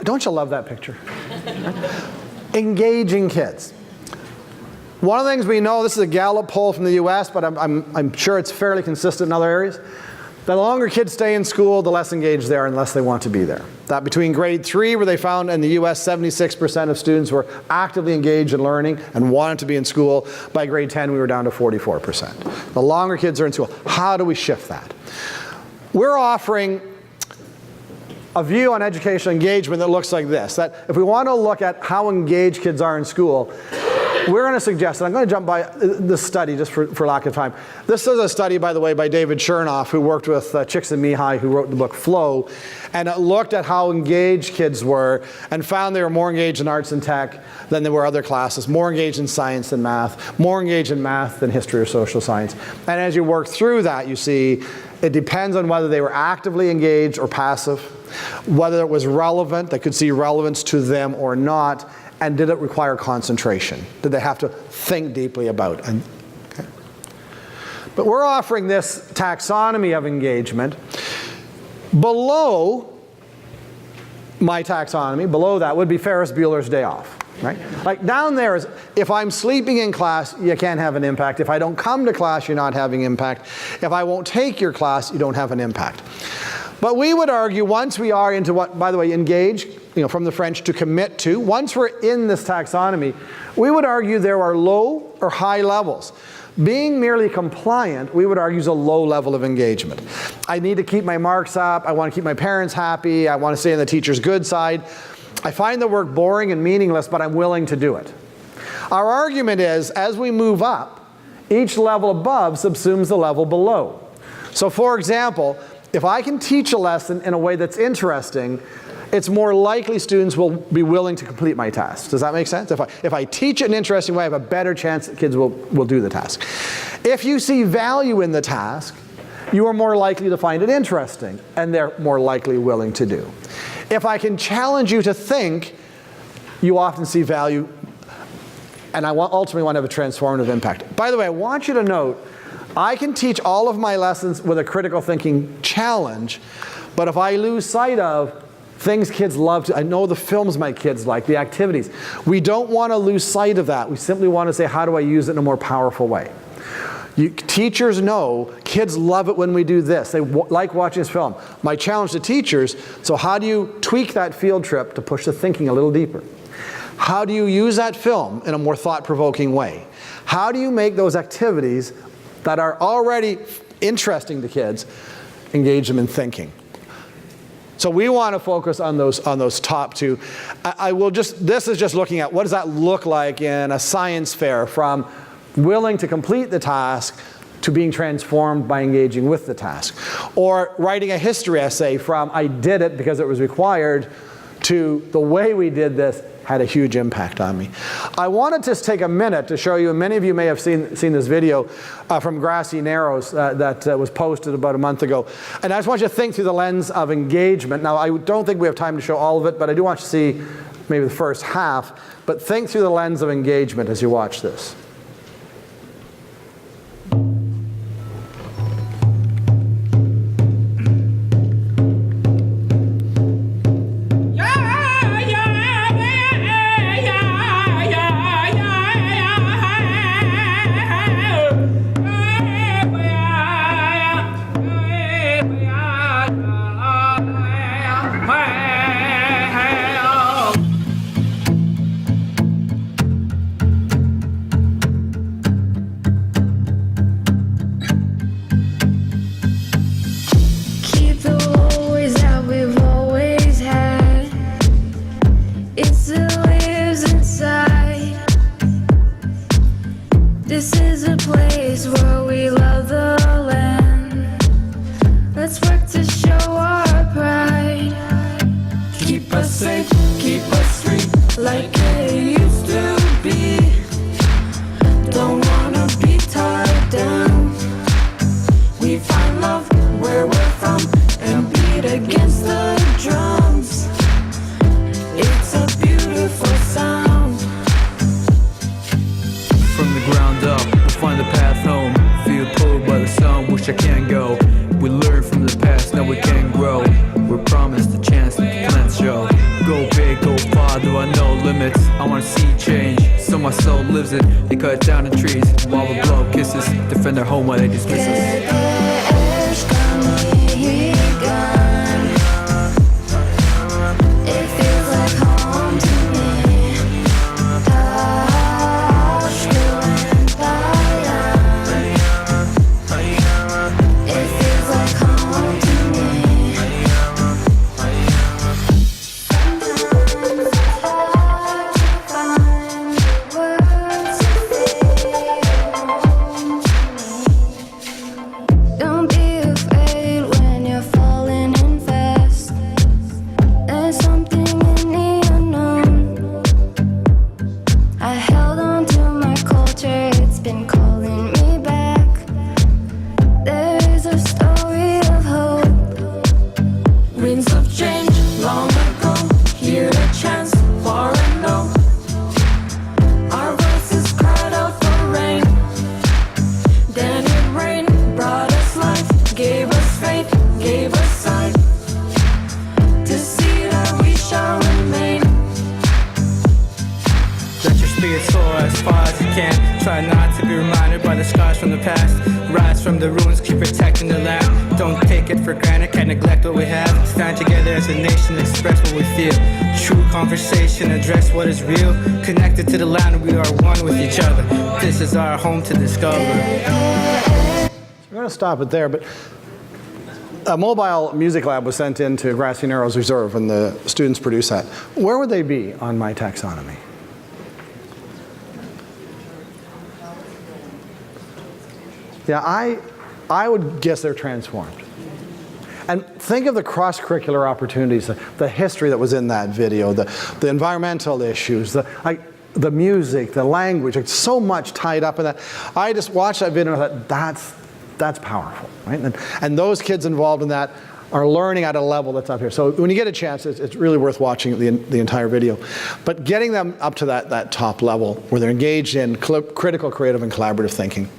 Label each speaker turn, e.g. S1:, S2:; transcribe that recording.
S1: Don't you love that picture? Engaging kids. One of the things we know, this is a Gallup poll from the US, but I'm sure it's fairly consistent in other areas. The longer kids stay in school, the less engaged they are and the less they want to be there. That between grade 3, where they found in the US 76% of students were actively engaged in learning and wanted to be in school, by grade 10 we were down to 44%. The longer kids are in school. How do we shift that? We're offering a view on educational engagement that looks like this. That if we want to look at how engaged kids are in school, we're going to suggest, and I'm going to jump by this study just for lack of time. This is a study, by the way, by David Chernoff, who worked with Csikszentmihalyi, who wrote the book Flow, and it looked at how engaged kids were and found they were more engaged in arts and tech than they were other classes, more engaged in science than math, more engaged in math than history or social science. And as you work through that, you see it depends on whether they were actively engaged or passive, whether it was relevant, they could see relevance to them or not, and did it require concentration? Did they have to think deeply about it? Okay. But we're offering this taxonomy of engagement. Below my taxonomy, below that would be Ferris Bueller's Day Off. Right? Like down there is, if I'm sleeping in class, you can't have an impact. If I don't come to class, you're not having impact. If I won't take your class, you don't have an impact. But we would argue once we are into what, by the way, engage, from the French, to commit to, once we're in this taxonomy, we would argue there are low or high levels. Being merely compliant, we would argue, is a low level of engagement. I need to keep my marks up. I want to keep my parents happy. I want to stay on the teacher's good side. I find the work boring and meaningless, but I'm willing to do it. Our argument is, as we move up, each level above subsumes the level below. So for example, if I can teach a lesson in a way that's interesting, it's more likely students will be willing to complete my task. Does that make sense? If I teach it in an interesting way, I have a better chance that kids will do the task. If you see value in the task, you are more likely to find it interesting, and they're more likely willing to do. If I can challenge you to think, you often see value, and I ultimately want to have a transformative impact. By the way, I want you to note, I can teach all of my lessons with a critical thinking challenge, but if I lose sight of things kids love to, I know the films my kids like, the activities, we don't want to lose sight of that. We simply want to say, how do I use it in a more powerful way? Teachers know kids love it when we do this. They like watching this film. My challenge to teachers, so how do you tweak that field trip to push the thinking a little deeper? How do you use that film in a more thought-provoking way? How do you make those activities that are already interesting to kids, engage them in thinking? So we want to focus on those top two. This is just looking at what does that look like in a science fair, from willing to complete the task to being transformed by engaging with the task. Or writing a history essay from I did it because it was required to the way we did this had a huge impact on me. I wanted to just take a minute to show you, and many of you may have seen this video from Grassy Narrows that was posted about a month ago. And I just want you to think through the lens of engagement. Now, I don't think we have time to show all of it, but I do want you to see maybe the first half. But think through the lens of engagement as you watch this.
S2: We learn from the past, now we can grow. We're promised a chance to plant show. Go big. I wanna see change, so my soul lives it. They cut down the trees while we blow kisses, defend their home while they dismiss us.
S3: Try not to be reminded by the scars from the past. Rise from the ruins, keep protecting the land. Don't take it for granted, can't neglect what we have. Stand together as a nation, express what we feel. True conversation, address what is real. Connected to the land, we are one with each other. This is our home to discover.
S1: I'm going to stop it there, but a mobile music lab was sent into Grassy Narrows Reserve, and the students produced that. Where would they be on my taxonomy? Yeah, I would guess they're transformed. And think of the cross-curricular opportunities, the history that was in that video, the environmental issues, the music, the language. It's so much tied up in that. I just watched that video and I thought, that's powerful, right? And those kids involved in that are learning at a level that's up here. So when you get a chance, it's really worth watching the entire video. But getting them up to that top level where they're engaged in critical, creative, and collaborative thinking.